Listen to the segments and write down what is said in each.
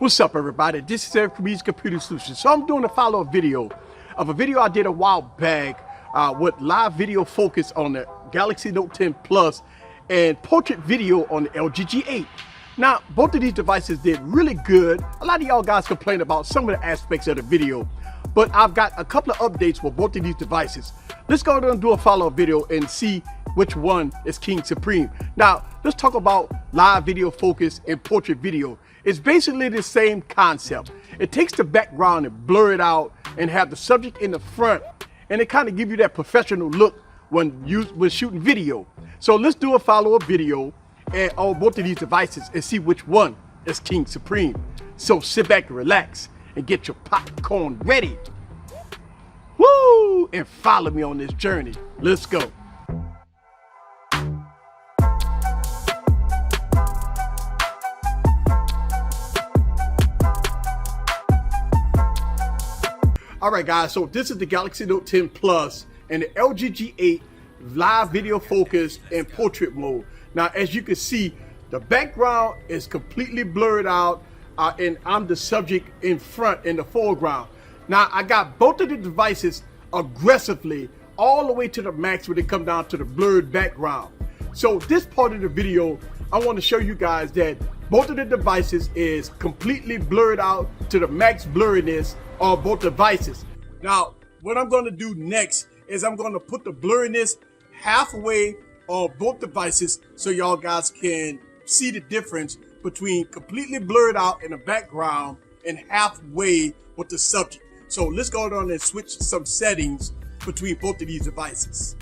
What's up, everybody? This is Eric from Easy Computer Solutions. So I'm doing a follow-up video of a video I did a while back with live video focus on the Galaxy Note 10 Plus and portrait video on the LG G8. Now, both of these devices did really good. A lot of y'all guys complain about some of the aspects of the video, but I've got a couple of updates for both of these devices. Let's go ahead and do a follow-up video and see which one is King Supreme. Now, let's talk about live video focus and portrait video. It's basically the same concept. It takes the background and blur it out and have the subject in the front, and it kind of give you that professional look when shooting video. So let's do a follow-up video on both of these devices and see which one is King Supreme. So sit back and relax and get your popcorn ready. Woo! And follow me on this journey. Let's go. All right, guys, so this is the Galaxy Note 10 Plus and the LG G8 live video focus and portrait mode. Now, as you can see, the background is completely blurred out and I'm the subject in front in the foreground. Now, I got both of the devices aggressively all the way to the max when it comes down to the blurred background. So this part of the video, I want to show you guys that both of the devices is completely blurred out to the max blurriness on both devices. Now, what I'm going to do next is I'm going to put the blurriness halfway on both devices so y'all guys can see the difference between completely blurred out in the background and halfway with the subject. So let's go on and switch some settings between both of these devices.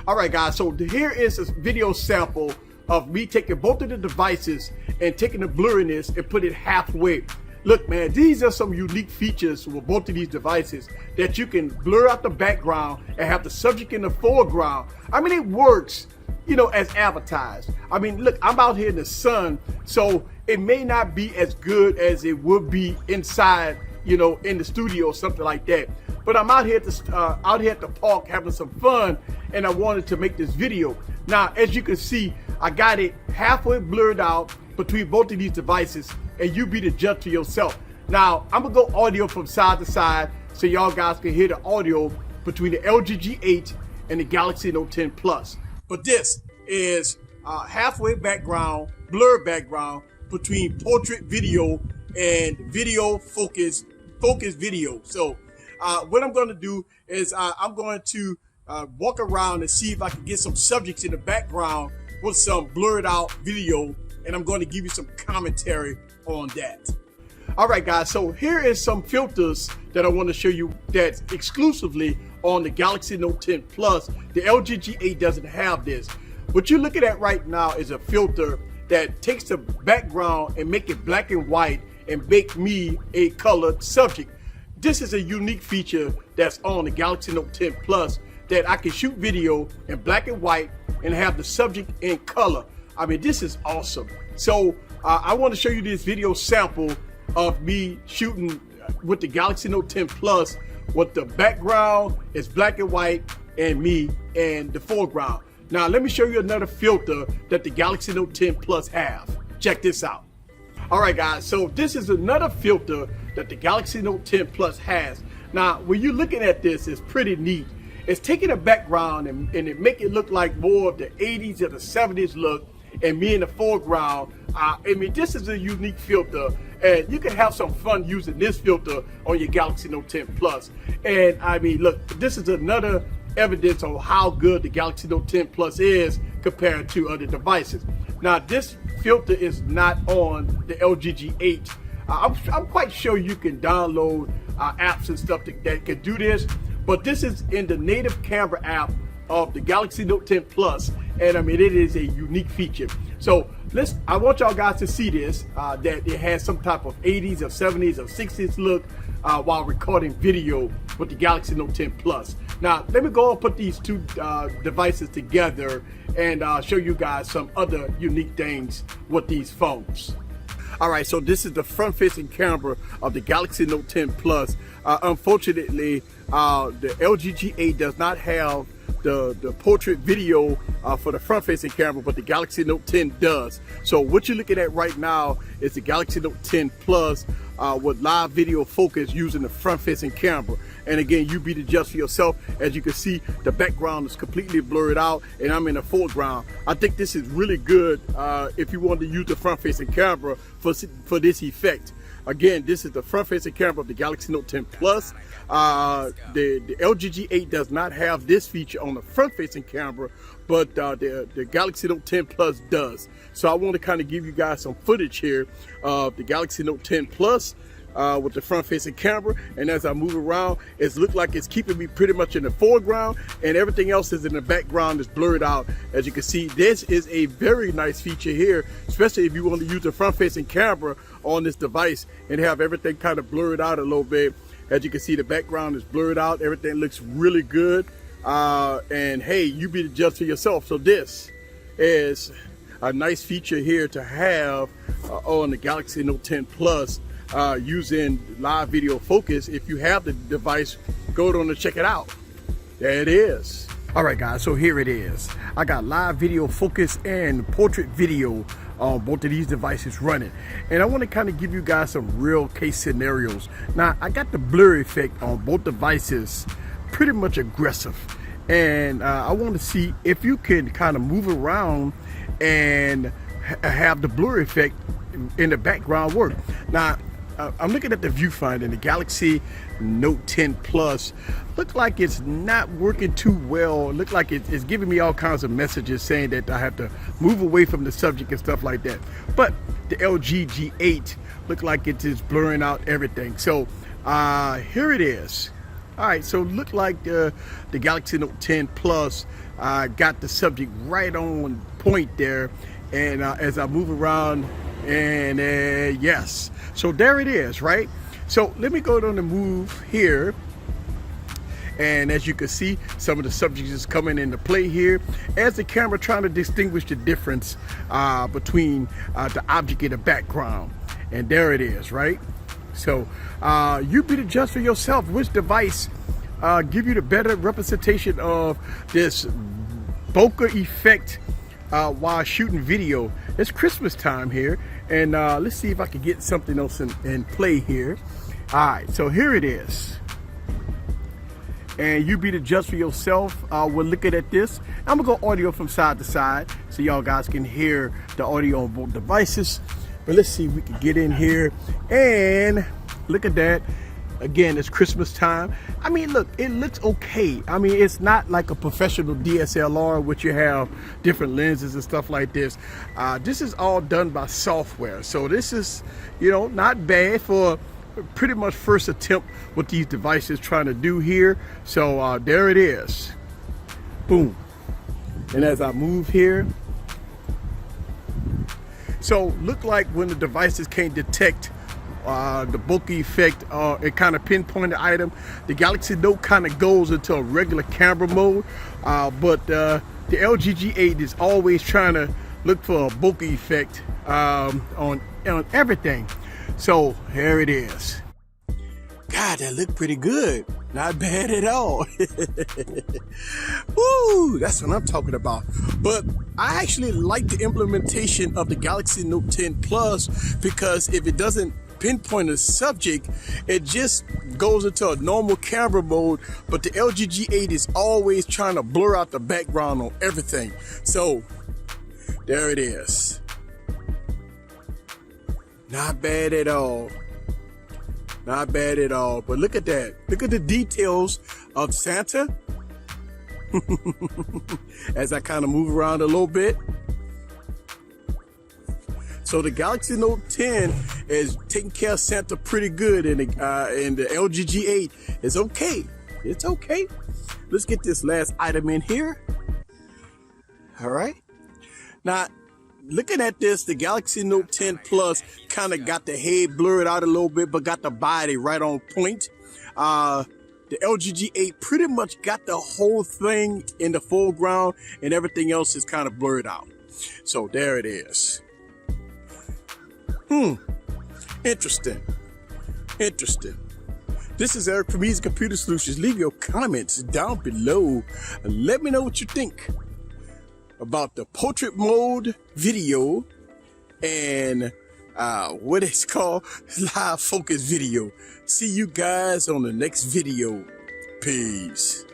All right, guys, so here is a video sample of me taking both of the devices and taking the blurriness and put it halfway. Look, man, these are some unique features with both of these devices that you can blur out the background and have the subject in the foreground. I mean, it works, you know, as advertised. I mean, look, I'm out here in the sun, so it may not be as good as it would be inside, you know, in the studio or something like that. But I'm out here at the park having some fun, and I wanted to make this video. Now, as you can see, I got it halfway blurred out between both of these devices, and you be the judge to yourself. Now, I'm gonna go audio from side to side so y'all guys can hear the audio between the LG G8 and the Galaxy Note 10 Plus. But this is halfway background, blur background between portrait video and video focus video. So what I'm gonna do is I'm going to walk around and see if I can get some subjects in the background with some blurred out video, and I'm going to give you some commentary on that. All right, guys, so here is some filters that I want to show you that's exclusively on the Galaxy Note 10 Plus. The LG G8 doesn't have this. What you're looking at right now is a filter that takes the background and make it black and white and make me a colored subject. This is a unique feature that's on the Galaxy Note 10 Plus that I can shoot video in black and white and have the subject in color. I mean, this is awesome. So I want to show you this video sample of me shooting with the Galaxy Note 10 Plus with the background is black and white and me and the foreground. Now, let me show you another filter that the Galaxy Note 10 Plus have. Check this out. All right, guys, so this is another filter that the Galaxy Note 10 Plus has. Now, when you're looking at this, it's pretty neat. It's taking a background and it make it look like more of the 80s or the 70s look, and me in the foreground. I mean, this is a unique filter, and you can have some fun using this filter on your Galaxy Note 10 Plus. And I mean, look, this is another evidence on how good the Galaxy Note 10 Plus is compared to other devices. Now, this filter is not on the LG G8. I'm quite sure you can download apps and stuff that can do this, but this is in the native camera app of the Galaxy Note 10 Plus, and I mean, it is a unique feature. So I want y'all guys to see this, that it has some type of 80s or 70s or 60s look while recording video with the Galaxy Note 10 Plus. Now, let me go and put these two devices together and show you guys some other unique things with these phones. All right, so this is the front-facing camera of the Galaxy Note 10 Plus. Unfortunately, the LG G8 does not have the portrait video for the front-facing camera, but the Galaxy Note 10 does. So what you're looking at right now is the Galaxy Note 10 Plus with live video focus using the front-facing camera. And again, you be the judge for yourself. As you can see, the background is completely blurred out, and I'm in the foreground. I think this is really good if you want to use the front-facing camera for this effect. Again, this is the front-facing camera of the Galaxy Note 10 Plus. The LG G8 does not have this feature on the front-facing camera, but the Galaxy Note 10 Plus does. So I want to kind of give you guys some footage here of the Galaxy Note 10 Plus with the front-facing camera, and as I move around, it looks like it's keeping me pretty much in the foreground, and everything else is in the background is blurred out. As you can see, this is a very nice feature here, especially if you want to use the front-facing camera on this device and have everything kind of blurred out a little bit. As you can see, the background is blurred out. Everything looks really good, and hey, you be the judge for yourself. So this is a nice feature here to have on the Galaxy Note 10 Plus. Using live video focus. If you have the device, go on to check it out. There it is. All right, guys, so here it is. I got live video focus and portrait video on both of these devices running, and I want to kind of give you guys some real case scenarios. Now, I got the blur effect on both devices pretty much aggressive, and I want to see if you can kind of move around and have the blur effect in the background work. Now, I'm looking at the viewfinder, and the Galaxy Note 10 Plus looks like it's not working too well. Look like it's giving me all kinds of messages saying that I have to move away from the subject and stuff like that. But the LG G8 look like it is blurring out everything. So here it is. All right, so look like the Galaxy Note 10 Plus got the subject right on point there. And as I move around, and yes, so there it is, right? So let me go on the move here, and as you can see, some of the subjects is coming into play here as the camera trying to distinguish the difference between the object in the background. And there it is, right? So you be the judge for yourself. Which device give you the better representation of this bokeh effect while shooting video? It's Christmas time here, and let's see if I can get something else in play here. All right, so here it is, and you be the judge for yourself. We're looking at this. I'm gonna go audio from side to side so y'all guys can hear the audio on both devices. But let's see if we can get in here and look at that. Again, it's Christmas time. I mean, look, it looks okay. I mean, it's not like a professional DSLR, which you have different lenses and stuff like this. This is all done by software. So this is, you know, not bad for pretty much first attempt what these devices trying to do here. So there it is. Boom. And as I move here, so look like when the devices can't detect the bokeh effect, it kind of pinpoint the item. The Galaxy Note kind of goes into a regular camera mode, but the LG G8 is always trying to look for a bokeh effect on everything. So here it is. God, that looked pretty good. Not bad at all. Woo, that's what I'm talking about. But I actually like the implementation of the Galaxy Note 10 Plus, because if it doesn't pinpoint a subject, it just goes into a normal camera mode, but the LG G8 is always trying to blur out the background on everything. So there it is. Not bad at all. Not bad at all. But look at that. Look at the details of Santa. As I kind of move around a little bit. So the Galaxy Note 10 is taking care of Santa pretty good, and the LG G8 is okay. It's okay. Let's get this last item in here. All right. Now, looking at this, the Galaxy Note 10 Plus kind of got the head blurred out a little bit, but got the body right on point. The LG G8 pretty much got the whole thing in the foreground, and everything else is kind of blurred out. So there it is. Interesting. This is Eric from Easy Computer Solutions. Leave your comments down below and let me know what you think about the portrait mode video and what it's called live focus video. See you guys on the next video. Peace.